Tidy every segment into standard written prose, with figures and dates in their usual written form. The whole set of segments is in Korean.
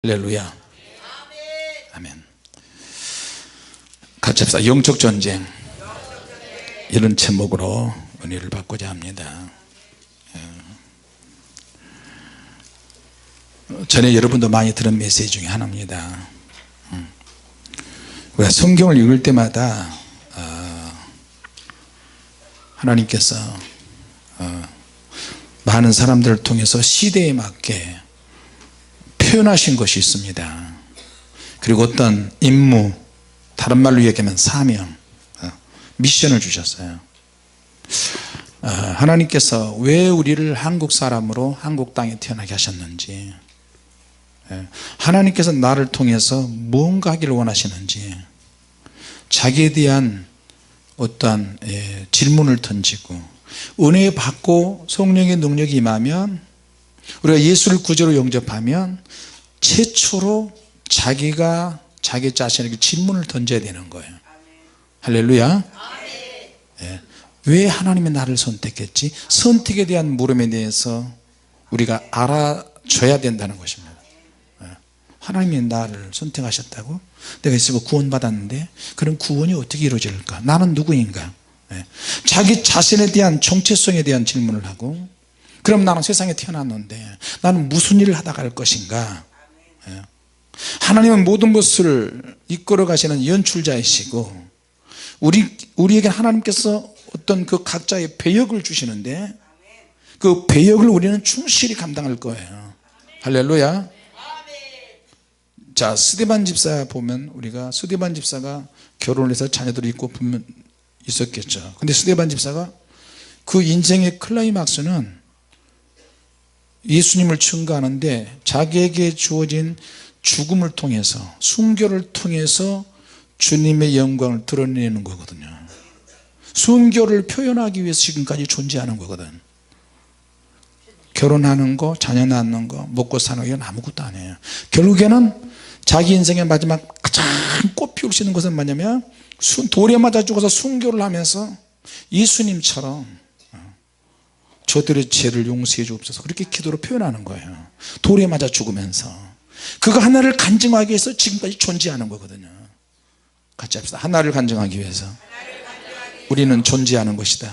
할렐루야. 아멘. 같이 합시다. 영적 전쟁, 이런 제목으로 은혜를 받고자 합니다. 전에 여러분도 많이 들은 메시지 중에 하나입니다. 우리가 성경을 읽을 때마다 하나님께서 많은 사람들을 통해서 시대에 맞게 표현하신 것이 있습니다. 그리고 어떤 임무, 다른 말로 얘기하면 사명, 미션을 주셨어요. 하나님께서 왜 우리를 한국 사람으로 한국 땅에 태어나게 하셨는지, 하나님께서 나를 통해서 무언가 하기를 원하시는지, 자기에 대한 어떠한 질문을 던지고, 은혜 받고 성령의 능력이 임하면, 우리가 예수를 구주로 영접하면 최초로 자기가 자기 자신에게 질문을 던져야 되는 거예요. 할렐루야. 왜 하나님이 나를 선택했지? 선택에 대한 물음에 대해서 우리가 알아줘야 된다는 것입니다. 하나님이 나를 선택하셨다고? 내가 있으면 구원받았는데 그런 구원이 어떻게 이루어질까? 나는 누구인가? 자기 자신에 대한 정체성에 대한 질문을 하고, 그럼 나는 세상에 태어났는데 나는 무슨 일을 하다 갈 것인가? 하나님은 모든 것을 이끌어 가시는 연출자이시고, 우리에게 하나님께서 어떤 그 각자의 배역을 주시는데 그 배역을 우리는 충실히 감당할 거예요. 할렐루야. 자, 스데반 집사 보면, 우리가 스데반 집사가 결혼을 해서 자녀들이 있고 분명 있었겠죠. 근데 스데반 집사가 그 인생의 클라이막스는 예수님을 증거하는데 자기에게 주어진 죽음을 통해서, 순교를 통해서 주님의 영광을 드러내는 거거든요. 순교를 표현하기 위해서 지금까지 존재하는 거거든. 결혼하는 거, 자녀 낳는 거, 먹고 사는 건 아무것도 아니에요. 결국에는 자기 인생의 마지막 가장 꽃 피울 수 있는 것은 뭐냐면, 돌에 맞아 죽어서 순교를 하면서 예수님처럼 저들의 죄를 용서해 주옵소서, 그렇게 기도로 표현하는 거예요. 돌에 맞아 죽으면서 그거 하나를 간증하기 위해서 지금까지 존재하는 거거든요. 같이 합시다. 하나를 간증하기 위해서 우리는 존재하는 것이다.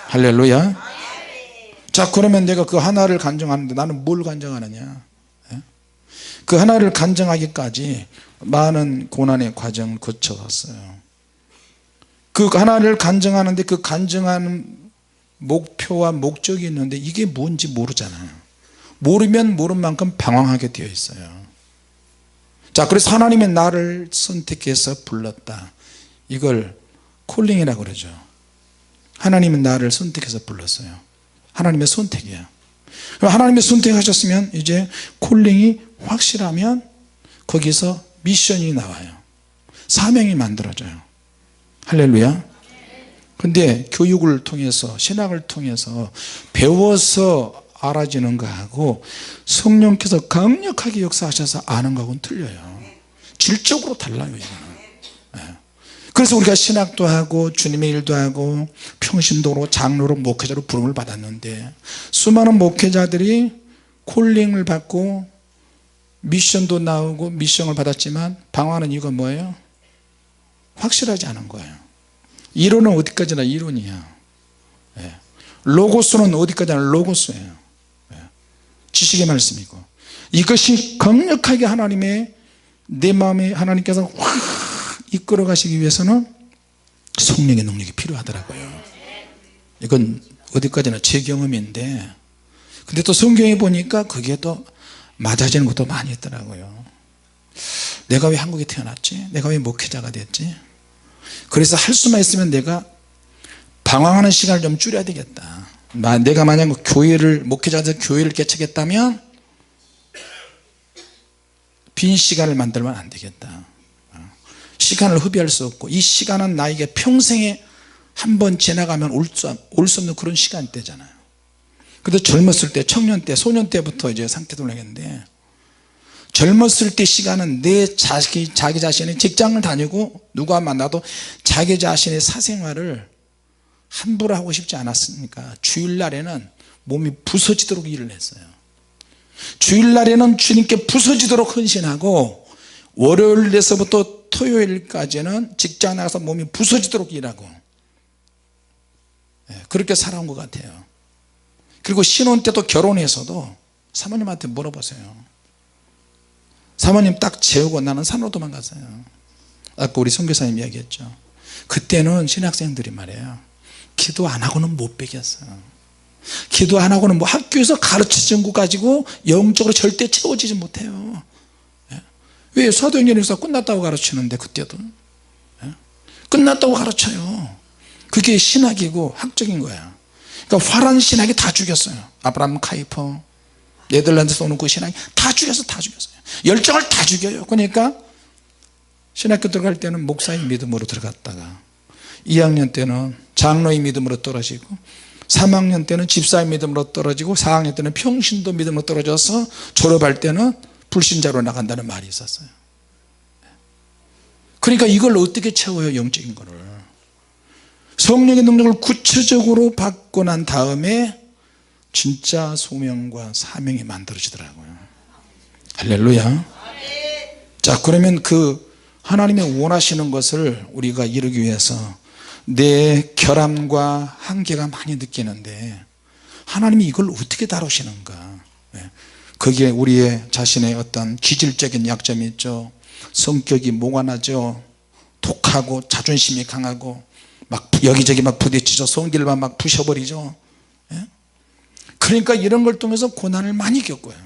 할렐루야. 자, 그러면 내가 그 하나를 간증하는데 나는 뭘 간증하느냐? 그 하나를 간증하기까지 많은 고난의 과정을 거쳐왔어요. 그 하나를 간증하는데 그 간증하는 목표와 목적이 있는데 이게 뭔지 모르잖아요. 모르면 모른 만큼 방황하게 되어 있어요. 자, 그래서 하나님의 나를 선택해서 불렀다. 이걸 콜링이라고 그러죠. 하나님은 나를 선택해서 불렀어요. 하나님의 선택이야. 하나님의 선택하셨으면 이제 콜링이 확실하면 거기서 미션이 나와요. 사명이 만들어져요. 할렐루야. 근데 교육을 통해서, 신학을 통해서 배워서 알아지는 거하고 성령께서 강력하게 역사하셔서 아는 거하고는 틀려요. 질적으로 달라요, 이거는. 그래서 우리가 신학도 하고 주님의 일도 하고 평신도로, 장로로, 목회자로 부름을 받았는데, 수많은 목회자들이 콜링을 받고 미션도 나오고 미션을 받았지만 방황하는 이유가 뭐예요? 확실하지 않은 거예요. 이론은 어디까지나 이론이야. 로고스는 어디까지나 로고스예요. 지식의 말씀이고, 이것이 강력하게 하나님의, 내 마음에 하나님께서 확 이끌어 가시기 위해서는 성령의 능력이 필요하더라고요. 이건 어디까지나 제 경험인데, 근데 또 성경에 보니까 그게 또 맞아지는 것도 많이 있더라고요. 내가 왜 한국에 태어났지? 내가 왜 목회자가 됐지? 그래서 할 수만 있으면 내가 방황하는 시간을 좀 줄여야 되겠다. 내가 만약 교회를, 목회자에서 교회를 개척했다면 빈 시간을 만들면 안 되겠다. 시간을 허비할 수 없고, 이 시간은 나에게 평생에 한 번 지나가면 올 수 없는 그런 시간대잖아요. 그래도 젊었을 때, 청년 때, 소년 때부터 이제 상태도 하겠는데, 젊었을 때 시간은 자기 자신의 직장을 다니고 누가 만나도 자기 자신의 사생활을 함부로 하고 싶지 않았으니까 주일날에는 몸이 부서지도록 일을 했어요. 주일날에는 주님께 부서지도록 헌신하고 월요일에서부터 토요일까지는 직장 나가서 몸이 부서지도록 일하고 그렇게 살아온 것 같아요. 그리고 신혼 때도 결혼해서도 사모님한테 물어보세요. 사모님 딱 재우고 나는 산으로 도망갔어요. 아까 우리 선교사님 이야기했죠. 그때는 신학생들이 말이에요, 기도 안 하고는 못 배겼어요. 기도 안 하고는 뭐 학교에서 가르쳐준 거 가지고 영적으로 절대 채워지지 못해요. 왜? 사도행전 역사 끝났다고 가르치는데 그때도 끝났다고 가르쳐요. 그게 신학이고 학적인 거야. 그러니까 화란 신학이 다 죽였어요. 아브라함 카이퍼, 네덜란드에서 오는 그 신학이 다 죽였어요. 열정을 다 죽여요. 그러니까 신학교 들어갈 때는 목사의 믿음으로 들어갔다가 2학년 때는 장로의 믿음으로 떨어지고 3학년 때는 집사의 믿음으로 떨어지고 4학년 때는 평신도 믿음으로 떨어져서 졸업할 때는 불신자로 나간다는 말이 있었어요. 그러니까 이걸 어떻게 채워요? 영적인 거를 성령의 능력을 구체적으로 받고 난 다음에 진짜 소명과 사명이 만들어지더라고요. 할렐루야. 자, 그러면 그 하나님이 원하시는 것을 우리가 이루기 위해서 내 결함과 한계가 많이 느끼는데 하나님이 이걸 어떻게 다루시는가. 거기에 우리의 자신의 어떤 기질적인 약점이 있죠. 성격이 모관하죠. 독하고 자존심이 강하고 막 여기저기 막 부딪히죠. 성질만 막 부셔버리죠. 그러니까 이런 걸 통해서 고난을 많이 겪어요.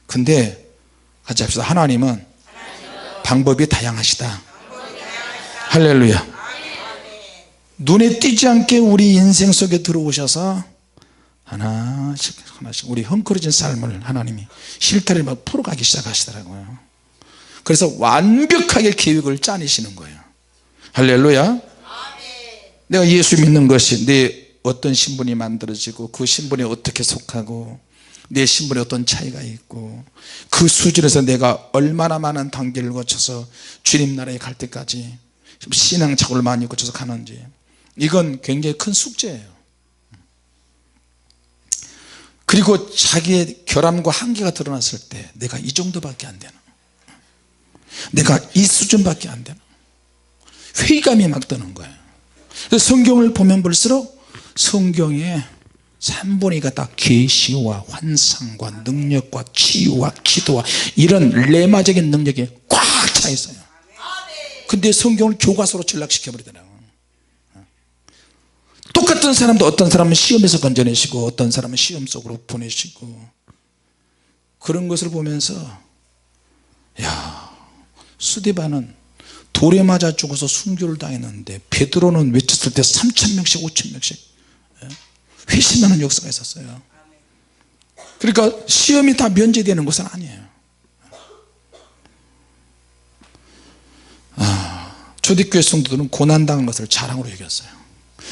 근데 같이 합시다. 하나님은 방법이 다양하시다. 할렐루야. 눈에 띄지 않게 우리 인생 속에 들어오셔서 하나씩 우리 헝클어진 삶을 하나님이 실타래를 막 풀어가기 시작하시더라고요. 그래서 완벽하게 계획을 짜내시는 거예요. 할렐루야. 내가 예수 믿는 것이 내 어떤 신분이 만들어지고 그 신분에 어떻게 속하고 내 신분에 어떤 차이가 있고 그 수준에서 내가 얼마나 많은 단계를 거쳐서 주님 나라에 갈 때까지 신앙착오를 많이 거쳐서 가는지, 이건 굉장히 큰 숙제예요. 그리고 자기의 결함과 한계가 드러났을 때 내가 이 정도밖에 안 되나, 내가 이 수준밖에 안 되나, 회의감이 막 드는 거예요. 그래서 성경을 보면 볼수록 성경에 3분의 2가 다 계시와 환상과 능력과 치유와 기도와 이런 레마적인 능력이 꽉 차 있어요. 근데 성경을 교과서로 전락시켜 버리더라고요. 똑같은 사람도 어떤 사람은 시험에서 건져내시고 어떤 사람은 시험 속으로 보내시고, 그런 것을 보면서 야, 스데반은 돌에 맞아 죽어서 순교를 당했는데 베드로는 외쳤을 때 3,000명씩 5,000명씩 회심하는 역사가 있었어요. 그러니까 시험이 다 면제되는 것은 아니에요. 초대교회 성도들은 고난당한 것을 자랑으로 여겼어요.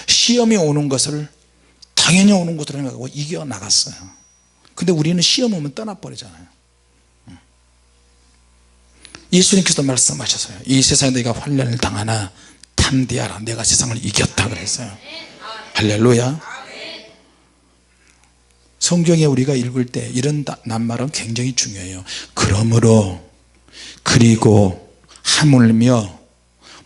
시험이 오는 것을 당연히 오는 것으로 생각하고 이겨나갔어요. 근데 우리는 시험 오면 떠나버리잖아요. 예수님께서도 말씀하셨어요. 이 세상에 너희가 환난을 당하나 담대하라, 내가 세상을 이겼다 그랬어요. 할렐루야. 성경에 우리가 읽을 때 이런 낱말은 굉장히 중요해요. 그러므로, 그리고, 하물며,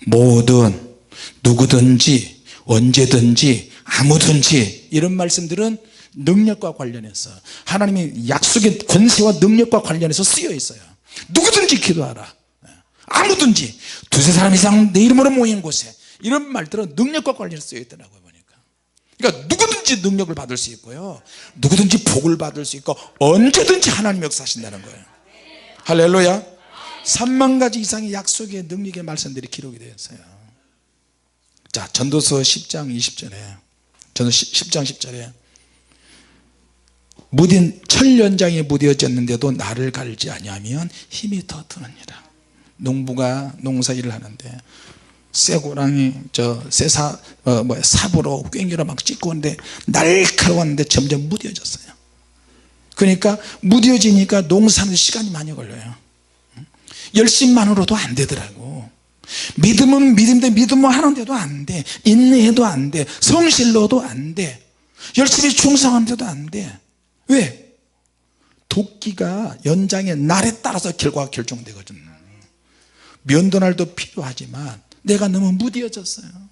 모든, 누구든지, 언제든지, 아무든지, 이런 말씀들은 능력과 관련해서 하나님의 약속의 권세와 능력과 관련해서 쓰여 있어요. 누구든지 기도하라, 아무든지, 두세 사람 이상 내 이름으로 모인 곳에, 이런 말들은 능력과 관련해서 쓰여 있더라고요. 보니까. 그러니까 누구든지 능력을 받을 수 있고요, 누구든지 복을 받을 수 있고 언제든지 하나님 역사하신다는 거예요. 할렐루야. 3만 가지 이상의 약속의 능력의 말씀들이 기록이 되어 있어요. 자, 전도서 10장 20절에, 전도서 10장 10절에 무딘 철연장에 무뎌졌는데도 나를 갈지 아니하면 힘이 더 드느니라. 농부가 농사일을 하는데 쇠고랑이 삽으로 꽹기로 막 찍고 오는데 날카로웠는데 점점 무뎌졌어요. 그러니까 무뎌지니까 농사는 시간이 많이 걸려요. 열심만으로도 안 되더라고. 믿음은 믿음인데 믿음만 하는데도 안 돼. 인내해도 안 돼. 성실로도 안 돼. 열심히 충성하는데도 안 돼. 왜? 도끼가 연장의 날에 따라서 결과가 결정되거든요. 면도날도 필요하지만 내가 너무 무뎌졌어요.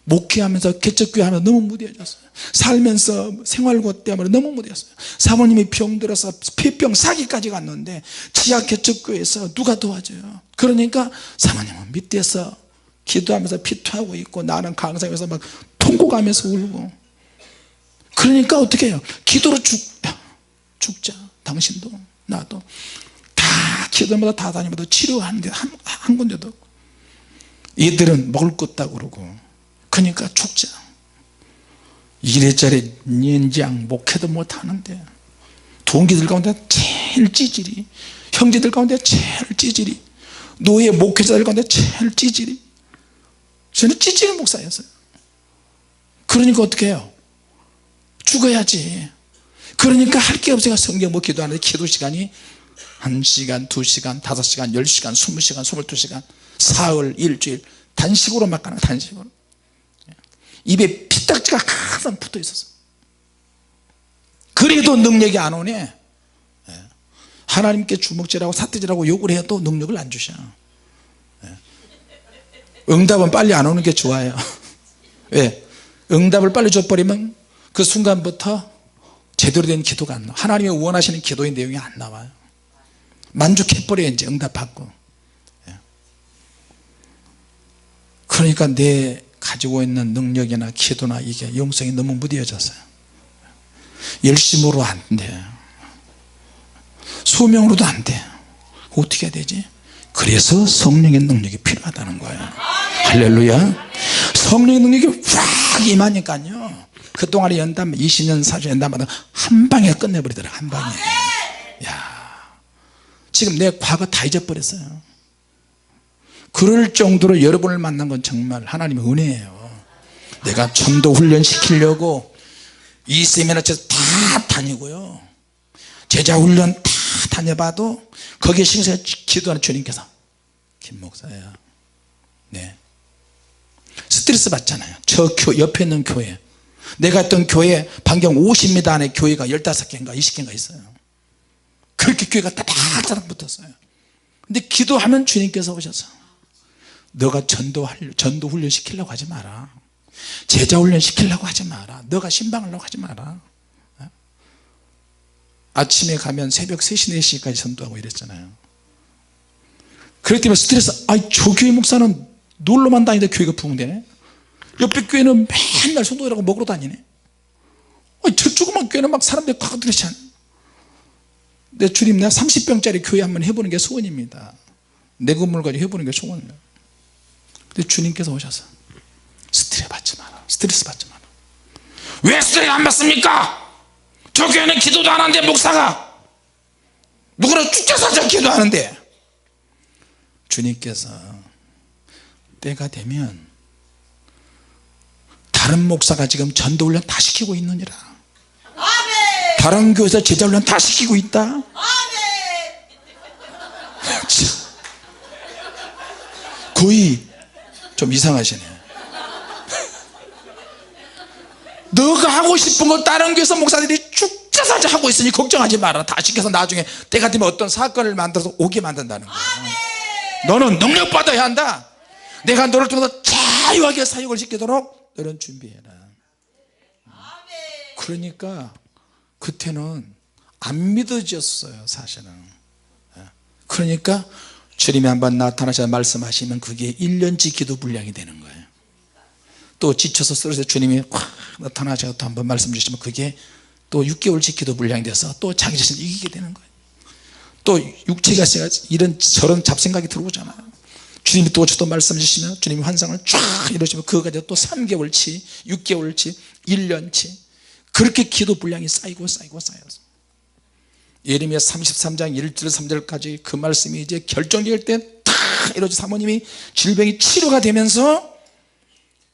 목회하면서 개척교회하면서 너무 무뎌졌어요. 살면서 생활고 때문에 너무 무뎌졌어요. 사모님이 병들어서 폐병 사기까지 갔는데 지하 개척교회에서 누가 도와줘요? 그러니까 사모님은 밑에서 기도하면서 피투하고 있고 나는 강사에서 막 통곡하면서 울고. 그러니까 어떻게 해요? 기도로 죽자. 당신도 나도 다 기도마다 다 다니면서 치료하는데 한 군데도 얘들은 먹을 것 없다고 그러고. 그러니까 죽자. 이래저래 연장 목회도 못하는데 동기들 가운데 제일 찌질이, 형제들 가운데 제일 찌질이, 노예 목회자들 가운데 제일 찌질이. 저는 찌질한 목사였어요. 그러니까 어떻게 해요? 죽어야지. 그러니까 할 게 없으니까 성경 뭐 기도하는데 기도 시간이 1시간, 2시간, 5시간, 10시간, 20시간, 22시간, 사흘, 일주일 단식으로 막 가는, 단식으로. 입에 피딱지가 항상 붙어 있었어. 그래도 능력이 안 오네. 하나님께 주먹질하고 사태질하고 욕을 해도 능력을 안 주셔. 응답은 빨리 안 오는 게 좋아요. 왜? 응답을 빨리 줘버리면 그 순간부터 제대로 된 기도가 안 나와. 하나님이 원하시는 기도의 내용이 안 나와요. 만족해버려요. 이제 응답받고. 그러니까 내 가지고 있는 능력이나 기도나 이게 영성이 너무 무뎌졌어요. 열심으로 안 돼. 소명으로도 안 돼. 어떻게 해야 되지? 그래서 성령의 능력이 필요하다는 거예요. 할렐루야. 성령의 능력이 확 임하니까요, 그동안의 연담 20년 40년 연담마다 한 방에 끝내버리더라. 한 방에. 야, 지금 내 과거 다 잊어버렸어요. 그럴 정도로 여러분을 만난 건 정말 하나님의 은혜예요. 내가 전도 훈련 시키려고 이 세미나처럼 다 다니고요, 제자 훈련 다 다녀봐도 거기에 신경을 기도하는 주님께서 김 목사야, 네, 스트레스 받잖아요. 저 옆에 있는 교회, 내가 있던 교회 반경 50m 안에 교회가 15개인가 20개인가 있어요. 그렇게 교회가 따닥따닥 붙었어요. 근데 기도하면 주님께서 오셔서 너가 전도 훈련 시키려고 하지 마라, 제자 훈련 시키려고 하지 마라, 너가 신방하려고 하지 마라. 아침에 가면 새벽 3시 4시까지 전도하고 이랬잖아요. 그렇기 때문에 스트레스. 저 교회 목사는 놀러만 다니는데 교회가 부흥되네. 옆에 교회는 맨날 성도들하고 먹으러 다니네. 저 조그만 교회는 막 사람들이 꽉 들이잖아. 내 주님, 내가 30병짜리 교회 한번 해보는 게 소원입니다. 내 건물 가지고 해보는 게 소원이에요. 근데 주님께서 오셔서 스트레스 받지 마라, 스트레스 받지 마라. 왜 스트레스 안 받습니까? 저 교회는 기도도 안 하는데 목사가 누구나 죽자사자 기도하는데. 주님께서 때가 되면 다른 목사가 지금 전도훈련 다 시키고 있느니라. 아멘. 다른 교회에서 제자훈련 다 시키고 있다. 아멘. 거의 좀 이상하시네. 너가 하고 싶은 거 다른 교회에서 목사들이 죽자사자 하고 있으니 걱정하지 마라. 다 시켜서 나중에 때가 되면 어떤 사건을 만들어서 오게 만든다는 거야. 너는 능력 받아야 한다. 내가 너를 통해서 자유하게 사역을 시키도록 너는 준비해라. 그러니까 그때는 안 믿어졌어요, 사실은. 그러니까 주님이 한번 나타나셔서 말씀하시면 그게 1년치 기도 분량이 되는 거예요. 또 지쳐서 쓰러져 주님이 확 나타나셔서 또 한번 말씀 주시면 그게 또 6개월치 기도 분량이 돼서 또 자기 자신을 이기게 되는 거예요. 또 육체가 이런 저런 잡생각이 들어오잖아요. 주님이 또 말씀 주시면 주님이 환상을 쫙 이루시면 그거 가지고 또 3개월치 6개월치 1년치 그렇게 기도 분량이 쌓이고 쌓여서 예레미야 33장 1절 3절까지 그 말씀이 이제 결정될 때 딱 이루어져 사모님이 질병이 치료가 되면서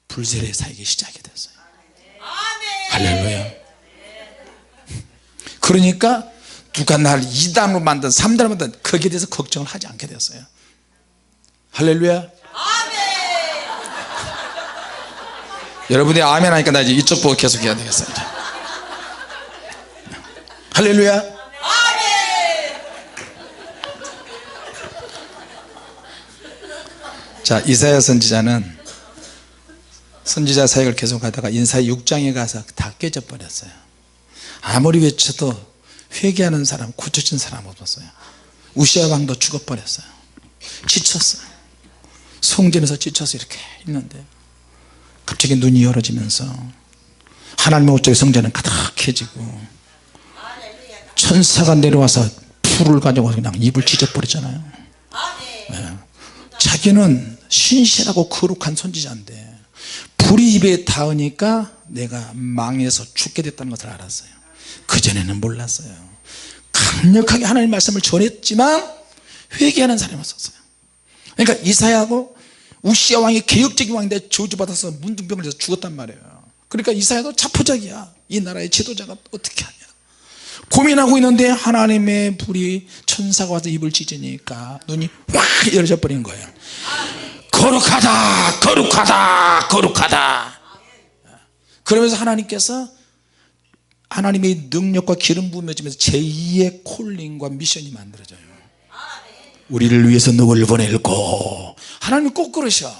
불세례 사역이 시작이 됐어요. 할렐루야. 그러니까 누가 날 2단으로 만든 3단으로 만든 거기에 대해서 걱정을 하지 않게 됐어요. 할렐루야. 아멘. 여러분이 아멘 하니까 나 이제 이쪽 보고 계속 해야 되겠어요. 할렐루야. 아멘. 자, 이사야 선지자는 선지자 사역을 계속하다가 인사의 6장에 가서 다 깨져버렸어요. 아무리 외쳐도 회개하는 사람, 고쳐진 사람 없었어요. 우시아 왕도 죽어버렸어요. 지쳤어요. 성전에서 지쳐서 이렇게 있는데 갑자기 눈이 열어지면서 하나님의 오쪽에 성전은 가득해지고 천사가 내려와서 풀을 가지고 그냥 입을 찢어버리잖아요. 네. 자기는 신실하고 거룩한 선지자인데 불이 입에 닿으니까 내가 망해서 죽게 됐다는 것을 알았어요. 그전에는 몰랐어요. 강력하게 하나님의 말씀을 전했지만 회개하는 사람이 없었어요. 그러니까 이사야하고 우시아 왕이 개혁적인 왕인데 저주받아서 문둥병을 해서 죽었단 말이에요. 그러니까 이사야도 자포자기야. 이 나라의 지도자가 어떻게 하냐 고민하고 있는데 하나님의 불이 천사가 와서 입을 찢으니까 눈이 확 열어져 버린 거예요. 거룩하다 거룩하다 거룩하다. 그러면서 하나님께서 하나님의 능력과 기름 부음해지면서 제2의 콜링과 미션이 만들어져요. 우리를 위해서 누구를 보낼고. 하나님이 꼭 그러셔.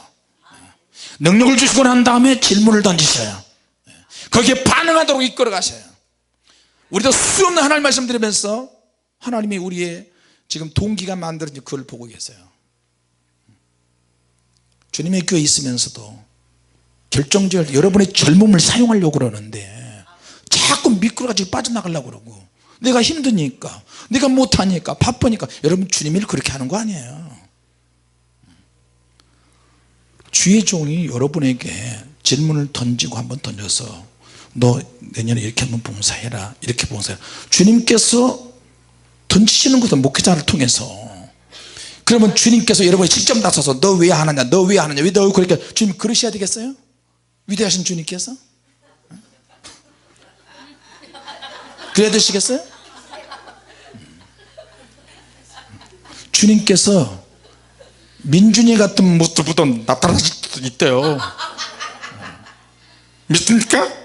능력을 주시고 난 다음에 질문을 던지셔요. 거기에 반응하도록 이끌어 가셔요. 우리도 수없는 하나님 말씀 들으면서 하나님이 우리의 지금 동기가 만들어진 그걸 보고 계세요. 주님의 교회에 있으면서도 결정적으로 여러분의 젊음을 사용하려고 그러는데 자꾸 미끄러가지고 빠져나가려고 그러고 내가 힘드니까 내가 못하니까 바쁘니까. 여러분 주님이 그렇게 하는 거 아니에요. 주의 종이 여러분에게 질문을 던지고 한번 던져서 너 내년에 이렇게 한번 봉사해라 이렇게 봉사해라. 주님께서 던지시는 것은 목회자를 통해서. 그러면 주님께서 여러분이 직접 나서서 너 왜 하느냐 너 왜 하느냐 왜 너 그렇게 주님 그러셔야 되겠어요? 위대하신 주님께서 그래야 되시겠어요? 주님께서 민준이 같은 모습으로 나타나실 수도 있대요. 믿습니까?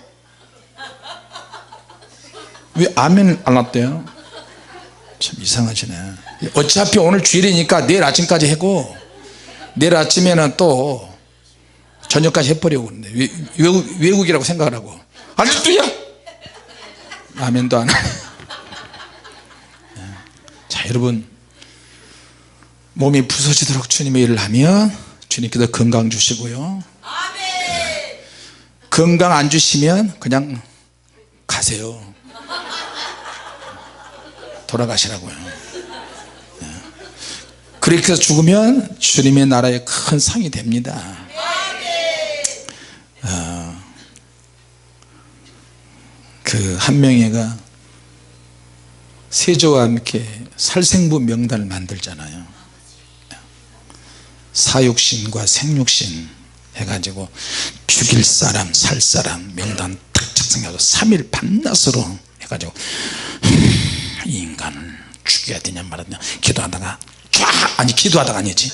왜 아멘 안 왔대요? 참 이상하시네. 어차피 오늘 주일이니까 내일 아침까지 하고 내일 아침에는 또 저녁까지 해버리고 그러는데 외국이라고 생각을 하고 할렐루야 아멘도 안 하네. 자, 여러분 몸이 부서지도록 주님의 일을 하면 주님께서 건강 주시고요. 건강 안 주시면 그냥 가세요. 돌아가시라고요. 그렇게 해서 죽으면 주님의 나라에 큰 상이 됩니다. 그 한 명애가 세조와 함께 살생부 명단을 만들잖아요. 사육신과 생육신 해가지고 죽일 사람 살 사람 명단 딱 작성해서 3일 밤낮으로 해가지고 이 인간을 죽여야 되냐 말았냐 기도하다가 쫙 아니 기도하다가 아니지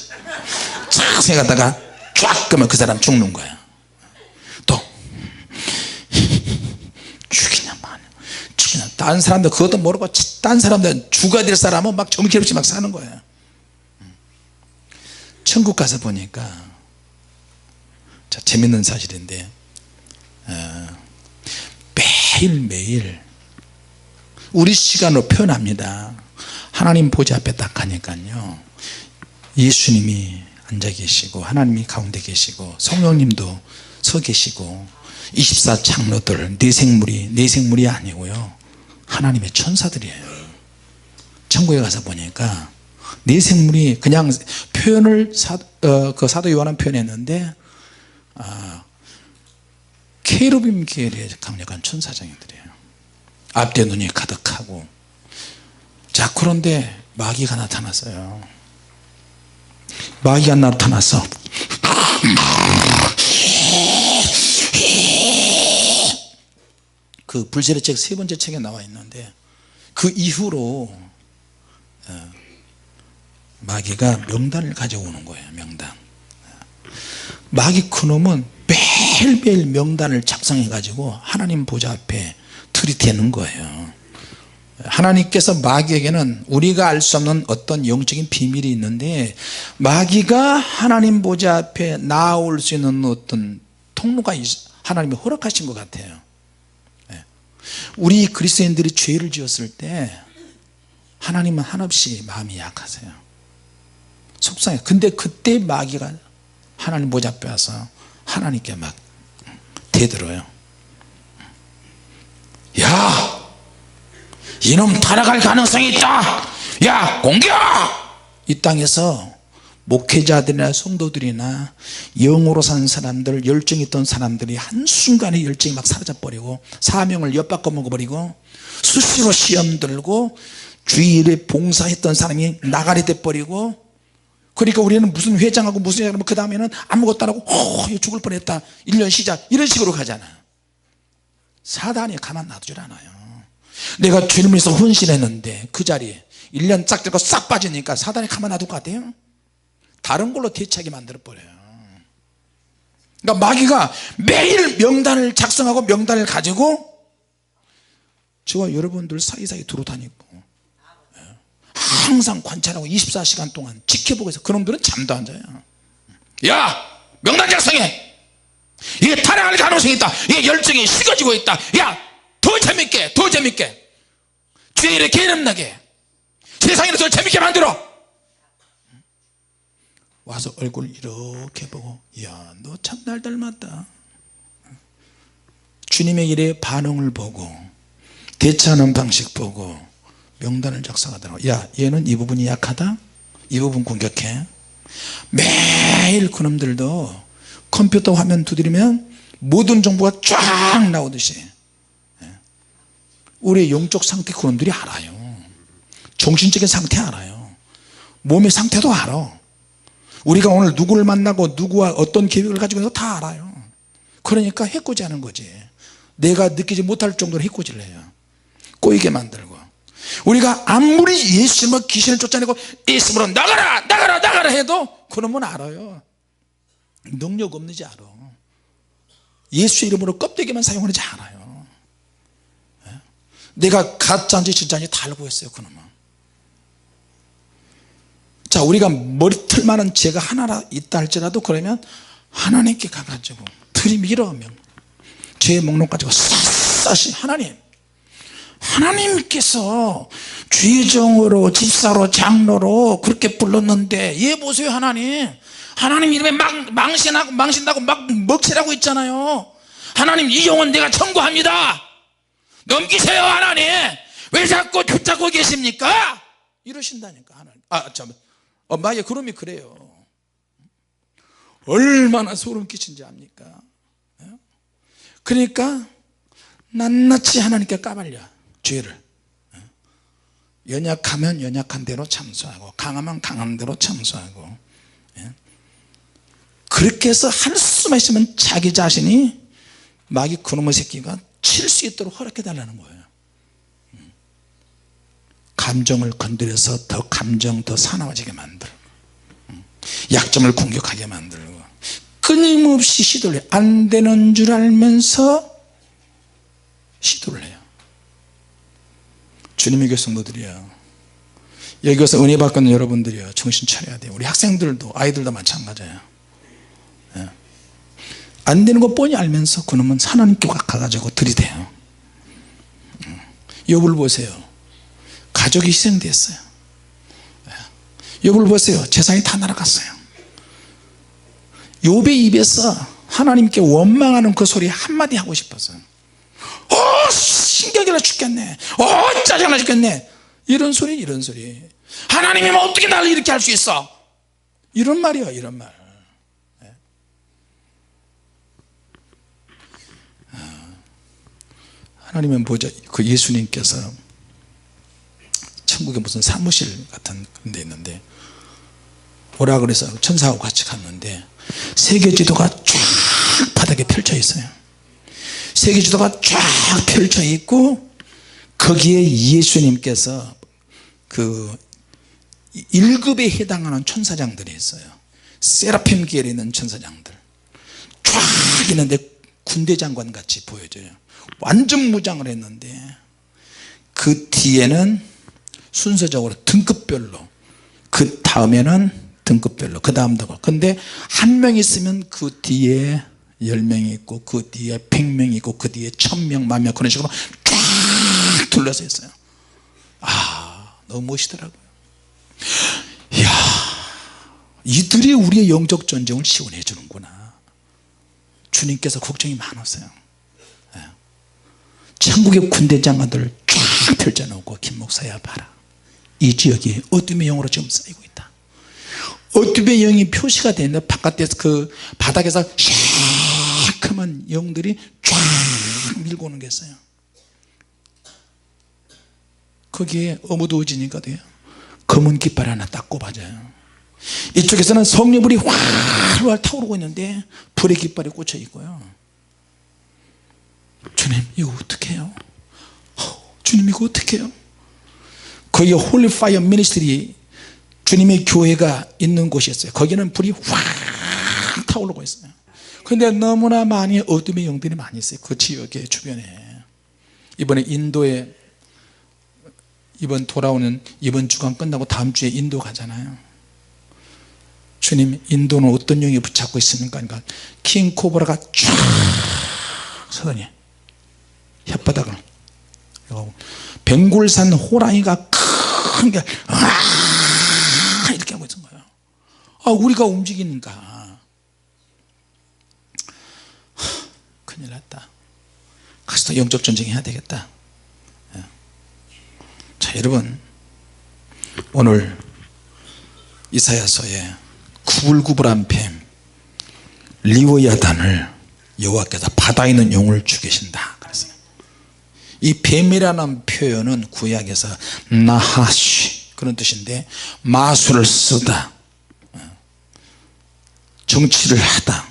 쫙 생각하다가 쫙 그러면 그 사람 죽는 거야. 또 죽이냐 마냐 죽이냐 다른 사람들 그것도 모르고 다른 사람들 죽어야 될 사람은 막 정신없이 막 사는 거야. 천국 가서 보니까 자 재밌는 사실인데 매일매일 우리 시간으로 표현합니다. 하나님 보좌 앞에 딱 가니까요 예수님이 앉아 계시고 하나님이 가운데 계시고 성령님도 서 계시고 24 장로들 내생물이 아니고요 하나님의 천사들이에요. 천국에 가서 보니까 내생물이 그냥 표현을 그 사도 요한은 표현했는데 케루빔 계열의 강력한 천사장들이에요. 앞뒤 눈이 가득하고. 자 그런데 마귀가 나타났어요. 마귀가 나타나서 그 불세례 책 3번째 책에 나와 있는데 그 이후로 마귀가 명단을 가져오는 거예요. 명단. 마귀 그놈은 매일매일 명단을 작성해 가지고 하나님 보좌 앞에 들이대는 거예요. 하나님께서 마귀에게는 우리가 알 수 없는 어떤 영적인 비밀이 있는데, 마귀가 하나님 보좌 앞에 나올 수 있는 어떤 통로가 하나님이 허락하신 것 같아요. 우리 그리스도인들이 죄를 지었을 때 하나님은 한없이 마음이 약하세요. 속상해요. 근데 그때 마귀가 하나님 보좌 앞에 와서 하나님께 막 대들어요. 야, 이놈 타락할 가능성이 있다. 야, 공격! 이 땅에서 목회자들이나 성도들이나 영으로 산 사람들, 열정이 있던 사람들이 한순간에 열정이 막 사라져버리고, 사명을 엿바꿔 먹어버리고, 수시로 시험 들고, 주일에 봉사했던 사람이 나가리 돼버리고, 그러니까 우리는 무슨 회장하고 무슨 회장하고 그 다음에는 아무것도 안 하고 죽을 뻔했다, 1년 시작, 이런 식으로 가잖아. 사단이 가만 놔두질 않아요. 내가 주님을 위해서 헌신했는데 그 자리에 1년 싹 들고 싹 빠지니까 사단이 가만 놔둘 것 같아요? 다른 걸로 대체하게 만들어버려요. 그러니까 마귀가 매일 명단을 작성하고 명단을 가지고 저와 여러분들 사이사이 두루다니고 항상 관찰하고 24시간 동안 지켜보고 있어. 그놈들은 잠도 안 자요. 야, 명단 작성해. 이게 타락할 가능성이 있다. 이게 열정이 식어지고 있다. 야, 더 재밌게, 더 재밌게, 죄일에 개념나게, 세상에서 더 재밌게 만들어. 와서 얼굴 이렇게 보고, 야, 너 참 날 닮았다. 주님의 일에 반응을 보고, 대처하는 방식 보고 명단을 작성하더라고. 야, 얘는 이 부분이 약하다, 이 부분 공격해. 매일 그놈들도 컴퓨터 화면 두드리면 모든 정보가 쫙 나오듯이 우리의 영적 상태 그놈들이 알아요. 정신적인 상태 알아요. 몸의 상태도 알아. 우리가 오늘 누구를 만나고 누구와 어떤 계획을 가지고 있는 거 다 알아요. 그러니까 해코지하는 거지. 내가 느끼지 못할 정도로 해코지를 해요. 꼬이게 만들고. 우리가 아무리 예수님을 귀신을 쫓아내고 예수님으로 나가라 나가라 나가라 해도 그놈은 알아요. 능력 없는지 알아. 예수의 이름으로 껍데기만 사용하는지 알아요. 내가 가짜인지 진짜인지 다 알고 있어요. 그놈은. 자, 우리가 머리털만한 죄가 하나 있다 할지라도 그러면 하나님께 가가지고 들이밀어면 죄의 목록 가지고 샅샅이 하나님께서 주의종으로 집사로 장로로 그렇게 불렀는데 얘 보세요. 하나님 이름에 막 망신다고 막 먹칠하고 있잖아요. 하나님 이 영혼 내가 청구합니다. 넘기세요. 하나님 왜 자꾸 붙잡고 계십니까? 이러신다니까. 하나님. 마귀 그놈이 그래요. 얼마나 소름 끼친지 압니까? 그러니까 낱낱이 하나님께 까발려 죄를. 연약하면 연약한 대로 참수하고 강하면 강한 대로 참수하고. 그렇게 해서 할 수만 있으면 자기 자신이 마귀 그놈의 새끼가 칠 수 있도록 허락해달라는 거예요. 감정을 건드려서 더 감정 더 사나워지게 만들고, 약점을 공격하게 만들고, 끊임없이 시도를 해요. 안 되는 줄 알면서 시도를 해요. 주님의 교회 성도들이요, 여기 와서 은혜 받는 여러분들이요, 정신 차려야 돼요. 우리 학생들도 아이들도 마찬가지예요. 안 되는 거 뻔히 알면서 그놈은 하나님께 가가지고 들이대요. 욥을 보세요. 가족이 희생됐어요. 욥을 보세요. 재산이 다 날아갔어요. 욥의 입에서 하나님께 원망하는 그 소리 한마디 하고 싶었어요. 신경질나 죽겠네. 짜증나 죽겠네. 이런 소리. 하나님이면 어떻게 나를 이렇게 할 수 있어? 이런 말이요, 이런 말. 하나님은 보자, 그 예수님께서 천국에 무슨 사무실 같은 그런 데 있는데 오라 그래서 천사하고 같이 갔는데 세계 지도가 쫙 바닥에 펼쳐 있어요. 세계 지도가 쫙 펼쳐 있고 거기에 예수님께서 그 1급에 해당하는 천사장들이 있어요. 세라핌 계열에 있는 천사장들 쫙 있는데 군대 장관 같이 보여져요. 완전 무장을 했는데 그 뒤에는 순서적으로 등급별로, 그 다음에는 등급별로, 그 다음도. 근데 한 명 있으면 그 뒤에 10명이 있고, 그 뒤에 100명이 있고, 그 뒤에 1000명, 10,000명, 그런 식으로 쫙 둘러서 있어요. 너무 멋있더라고요. 이야, 이들이 우리의 영적 전쟁을 시원해 주는구나. 주님께서 걱정이 많았어요. 천국의 군대 장관들을 쫙 펼쳐놓고, 김 목사야 봐라, 이 지역이 어둠의 영으로 지금 쌓이고 있다. 어둠의 영이 표시가 되는데 바깥에서 그 바닥에서 시커먼 영들이 쫙 밀고 오는 게 있어요. 거기에 어무도워지니까 돼요. 검은 깃발 하나 딱 꼽아져요. 이쪽에서는 성령불이 활활 타오르고 있는데 불의 깃발이 꽂혀 있고요. 주님 이거 어떻게 해요? 주님 이거 어떻게 해요? 거기 홀리파이어 미니스트리, 주님의 교회가 있는 곳이었어요. 거기는 불이 확 타오르고 있어요. 그런데 너무나 많이 어둠의 영들이 많이 있어요. 그 지역의 주변에. 이번에 인도에, 이번 돌아오는 이번 주간 끝나고 다음 주에 인도 가잖아요. 주님 인도는 어떤 영이 붙잡고 있습니까? 그러니까 킹코브라가 쫙 서더니 혓바닥을, 벵골산 호랑이가 큰 게 이렇게 하고 있는 거예요. 우리가 움직이니까 큰일 났다. 가서 영적 전쟁 해야 되겠다. 자, 여러분 오늘 이사야서에 구불구불한 뱀 리오야단을 여호와께서 바다에 있는 용을 죽이신다 그랬어요. 이 뱀이라는 표현은 구약에서 나하시 그런 뜻인데, 마술을 쓰다, 정치를 하다,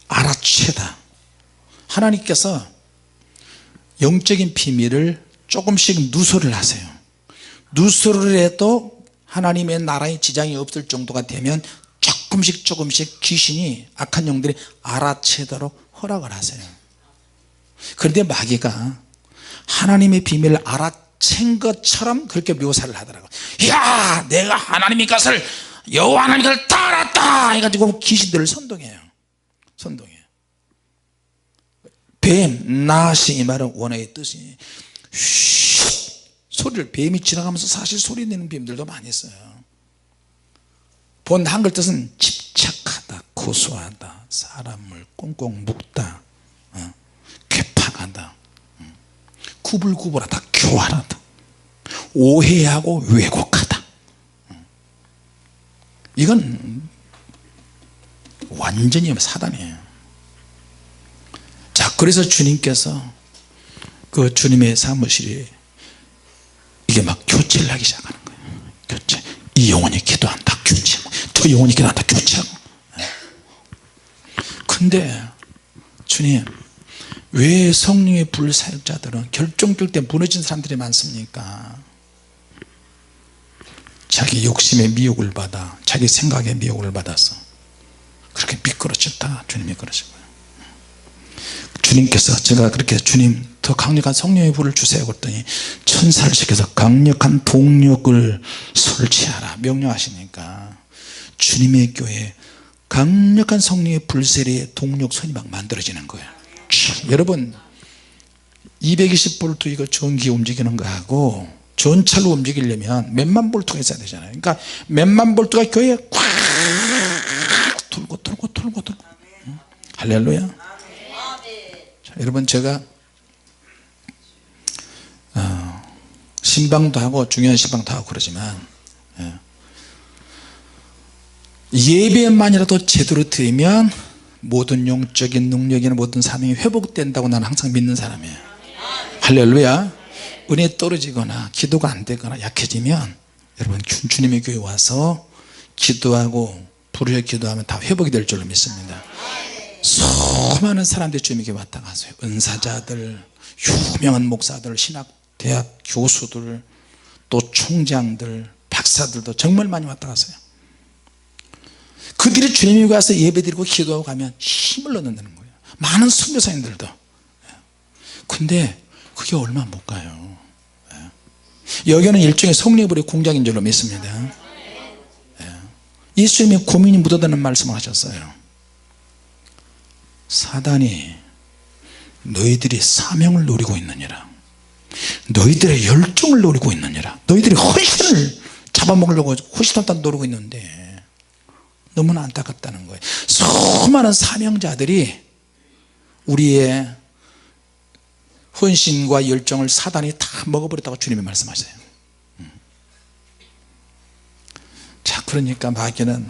알아채다. 하나님께서 영적인 비밀을 조금씩 누설을 하세요. 누설을 해도 하나님의 나라의 지장이 없을 정도가 되면 조금씩 귀신이, 악한 영들이 알아채도록 허락을 하세요. 그런데 마귀가 하나님의 비밀을 알아챈 것처럼 그렇게 묘사를 하더라고요. 야, 내가 하나님의 것을, 여호와 하나님의 것을 다 알았다 해가지고 귀신들을 선동해요. 선동해요. 뱀, 나시, 이 말은 원어의 뜻이 소리를, 뱀이 지나가면서 사실 소리 내는 뱀들도 많이 있어요. 본 한글 뜻은 집착하다, 고소하다, 사람을 꽁꽁 묶다, 괴팍하다, 구불구불하다, 교활하다, 오해하고 왜곡하다. 이건 완전히 사단이에요. 자, 그래서 주님께서 그 주님의 사무실이 이게 막 교체를 하기 시작하는 거예요. 교체. 이 영혼이 기도한다, 교체하고, 저 영혼이 기도한다, 교체하고. 근데 주님 왜 성령의 불사역자들은 결정적 때 무너진 사람들이 많습니까? 자기 욕심의 미혹을 받아, 자기 생각의 미혹을 받아서 그렇게 미끄러졌다. 주님이 그러시고요. 주님께서, 제가 그렇게 주님 더 강력한 성령의 불을 주세요 그랬더니 천사를 시켜서 강력한 동력을 설치하라 명령하시니까 주님의 교회에 강력한 성령의 불세례의 동력선이 막 만들어지는 거예요. 여러분 220V 이거 전기 움직이는 거하고 전차로 움직이려면 몇만 볼트가 있어야 되잖아요. 그러니까 몇만 볼트가 교회에 꽉 돌고 할렐루야. 자, 여러분 제가 신방도 하고 중요한 신방도 하고 그러지만 예배만이라도 제대로 드리면 모든 영적인 능력이나 모든 사명이 회복된다고 나는 항상 믿는 사람이에요. 할렐루야. 은혜 떨어지거나 기도가 안 되거나 약해지면 여러분 주님의 교회 와서 기도하고 부르짖어 기도하면 다 회복이 될 줄로 믿습니다. 수많은 사람들이 주님에게 왔다 가세요. 은사자들, 유명한 목사들, 신학대학 교수들, 또 총장들, 박사들도 정말 많이 왔다 가세요. 그들이 주님이 가서 예배드리고 기도하고 가면 힘을 얻는다는 거예요. 많은 선교사님들도. 근데 그게 얼마 못 가요. 여기는 일종의 성령불의 공장인 줄로 믿습니다. 예수님이 고민이 묻어드는 말씀을 하셨어요. 사단이 너희들이 사명을 노리고 있느니라, 너희들의 열정을 노리고 있느니라, 너희들이 헌신을 잡아먹으려고 호시탐탐 노리고 있는데 너무나 안타깝다는 거예요. 수많은 사명자들이 우리의 헌신과 열정을 사단이 다 먹어버렸다고 주님이 말씀하세요. 자, 그러니까 마귀는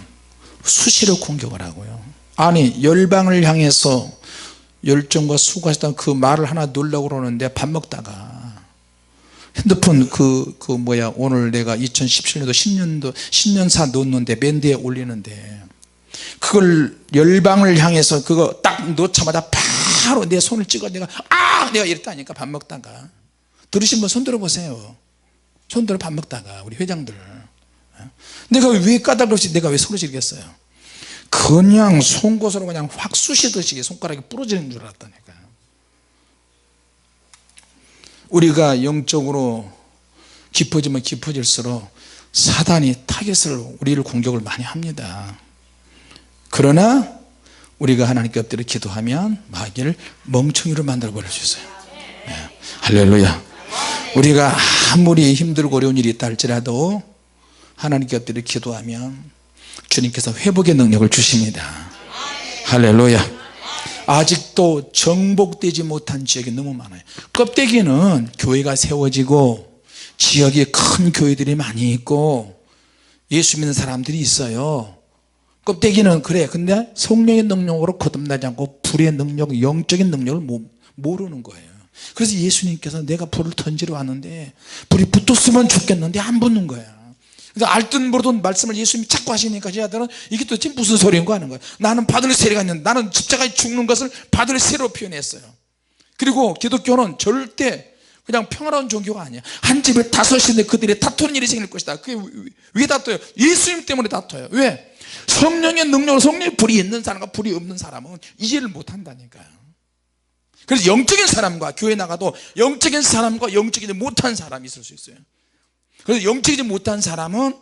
수시로 공격을 하고요. 아니, 열방을 향해서 열정과 수고하셨다는 그 말을 하나 넣으려고 그러는데 밥 먹다가 핸드폰 오늘 내가 2017년도 10년사 넣었는데 밴드에 올리는데 그걸 열방을 향해서 그거 딱 넣자마자 바로 내 손을 찍어 내가 이랬다니까. 밥 먹다가 들으신 분 손 들어보세요. 손 들어. 밥 먹다가 우리 회장들 내가 왜 까닭 없이 내가 왜 소리 지르겠어요. 그냥 송곳으로 그냥 확 쑤시듯이 손가락이 부러지는 줄 알았다니까요. 우리가 영적으로 깊어지면 깊어질수록 사단이 타겟을 우리를 공격을 많이 합니다. 그러나 우리가 하나님께 엎드려 기도하면 마귀를 멍청이로 만들어 버릴 수 있어요. 네. 할렐루야. 우리가 아무리 힘들고 어려운 일이 있다 할지라도 하나님께 엎드려 기도하면 주님께서 회복의 능력을 주십니다. 할렐루야. 아직도 정복되지 못한 지역이 너무 많아요. 껍데기는 교회가 세워지고 지역에 큰 교회들이 많이 있고 예수 믿는 사람들이 있어요. 껍데기는 그래. 근데 성령의 능력으로 거듭나지 않고 불의 능력, 영적인 능력을 모르는 거예요. 그래서 예수님께서 내가 불을 던지러 왔는데 불이 붙었으면 좋겠는데 안 붙는 거야. 그래서 알듯 모르든 말씀을 예수님이 자꾸 하시니까 제 아들은 이게 도대체 무슨 소리인가 하는 거예요. 나는 받을 세례가 있는데 나는 십자가에 죽는 것을 받을 세례로 표현했어요. 그리고 기독교는 절대 그냥 평화로운 종교가 아니야. 한 집에 다섯인데 그들이 다투는 일이 생길 것이다. 그게 왜 다퉈요? 예수님 때문에 다퉈요. 왜? 성령의 능력으로 성령의 불이 있는 사람과 불이 없는 사람은 이해를 못한다니까요. 그래서 영적인 사람과 교회 나가도 영적인 사람과 영적이지 못한 사람이 있을 수 있어요. 그래서 영적이지 못한 사람은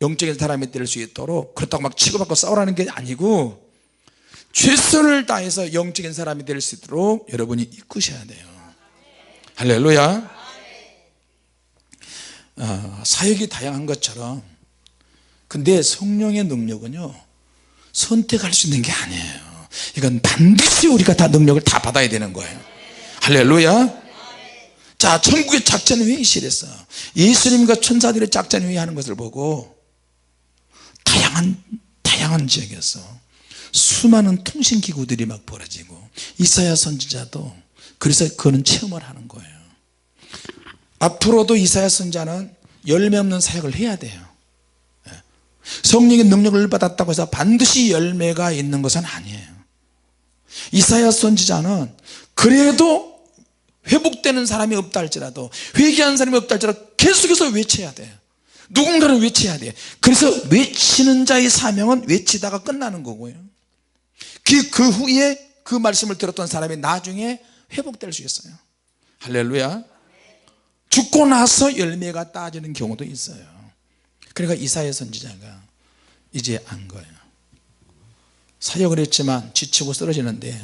영적인 사람이 될 수 있도록 그렇다고 막 치고받고 싸우라는 게 아니고 최선을 다해서 영적인 사람이 될 수 있도록 여러분이 이끄셔야 돼요. 할렐루야. 사역이 다양한 것처럼 근데 성령의 능력은요 선택할 수 있는 게 아니에요. 이건 반드시 우리가 다 능력을 다 받아야 되는 거예요. 할렐루야. 자, 천국의 작전회의실에서 예수님과 천사들의 작전회의 하는 것을 보고 다양한 지역에서 수많은 통신기구들이 막 벌어지고 이사야 선지자도 그래서 그는 체험을 하는 거예요. 앞으로도 이사야 선지자는 열매 없는 사역을 해야 돼요. 성령의 능력을 받았다고 해서 반드시 열매가 있는 것은 아니에요. 이사야 선지자는 그래도 회복되는 사람이 없다 할지라도 회개한 사람이 없다 할지라도 계속해서 외쳐야 돼요. 누군가는 외쳐야 돼요. 그래서 외치는 자의 사명은 외치다가 끝나는 거고요. 그 후에 그 말씀을 들었던 사람이 나중에 회복될 수 있어요. 할렐루야. 죽고 나서 열매가 따지는 경우도 있어요. 그러니까 이사야 선지자가 이제 안 거예요. 사역을 했지만 지치고 쓰러지는데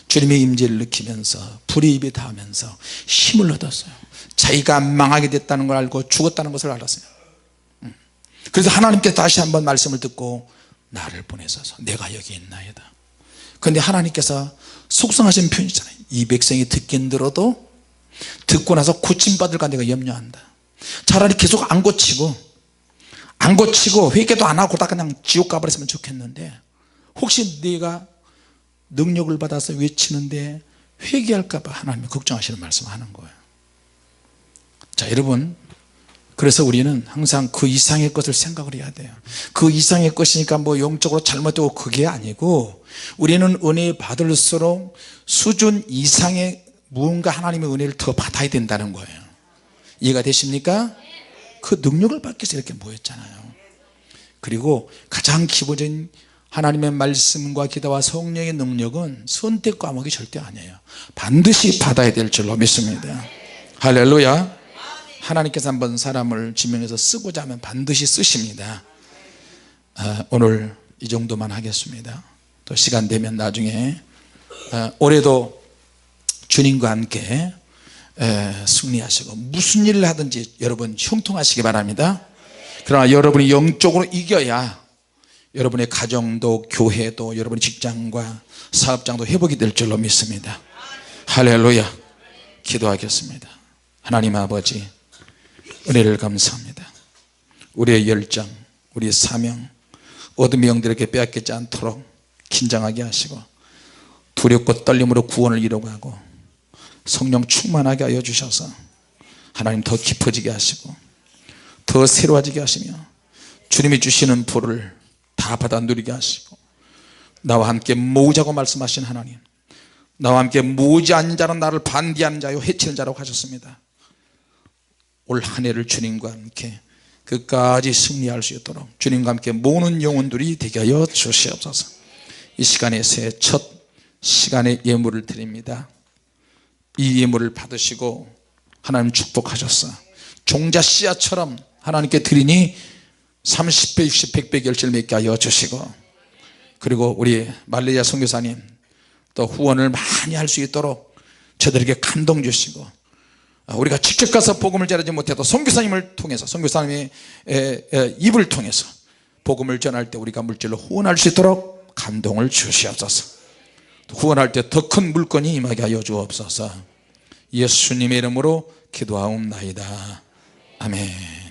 주님의 임재를 느끼면서 불의 입에 닿으면서 힘을 얻었어요. 자기가 망하게 됐다는 걸 알고 죽었다는 것을 알았어요. 그래서 하나님께 다시 한번 말씀을 듣고 나를 보내소서 내가 여기 있나이다. 그런데 하나님께서 속상하신 표현이잖아요. 이 백성이 듣긴 들어도 듣고 나서 고침받을까 내가 염려한다. 차라리 계속 안 고치고 회개도 안 하고 다 그냥 지옥 가버렸으면 좋겠는데 혹시 네가 능력을 받아서 외치는데 회개할까 봐 하나님이 걱정하시는 말씀하는 거예요. 자, 여러분, 그래서 우리는 항상 그 이상의 것을 생각을 해야 돼요. 그 이상의 것이니까 뭐 영적으로 잘못되고 그게 아니고 우리는 은혜 받을수록 수준 이상의 무언가 하나님의 은혜를 더 받아야 된다는 거예요. 이해가 되십니까? 그 능력을 받기 위해서 이렇게 모였잖아요. 그리고 가장 기본적인 하나님의 말씀과 기도와 성령의 능력은 선택 과목이 절대 아니에요. 반드시 받아야 될 줄로 믿습니다. 할렐루야. 하나님께서 한번 사람을 지명해서 쓰고자 하면 반드시 쓰십니다. 오늘 이 정도만 하겠습니다. 또 시간 되면 나중에 올해도 주님과 함께 승리하시고 무슨 일을 하든지 여러분 형통하시기 바랍니다. 그러나 여러분이 영적으로 이겨야 여러분의 가정도 교회도 여러분의 직장과 사업장도 회복이 될 줄로 믿습니다. 할렐루야. 기도하겠습니다. 하나님 아버지, 은혜를 감사합니다. 우리의 열정, 우리의 사명, 어둠의 영들에게 빼앗기지 않도록 긴장하게 하시고 두렵고 떨림으로 구원을 이루어가고 성령 충만하게 하여 주셔서 하나님 더 깊어지게 하시고 더 새로워지게 하시며 주님이 주시는 부를 다 받아 누리게 하시고 나와 함께 모으자고 말씀하신 하나님, 나와 함께 모으지 않는 자는 나를 반대하는 자요 해치는 자라고 하셨습니다. 올 한 해를 주님과 함께 끝까지 승리할 수 있도록 주님과 함께 모으는 영혼들이 되게 하여 주시옵소서. 이 시간에 새 첫 시간의 예물을 드립니다. 이 예물을 받으시고 하나님 축복하셨어. 종자 씨앗처럼 하나님께 드리니 30배 60배 100배 결실을 맺게 하여 주시고, 그리고 우리 말레이아 선교사님 또 후원을 많이 할 수 있도록 저들에게 감동 주시고, 우리가 직접 가서 복음을 전하지 못해도 선교사님을 통해서 선교사님의 입을 통해서 복음을 전할 때 우리가 물질로 후원할 수 있도록 감동을 주시옵소서. 후원할 때 더 큰 물건이 임하게 하여 주옵소서. 예수님의 이름으로 기도하옵나이다. 아멘.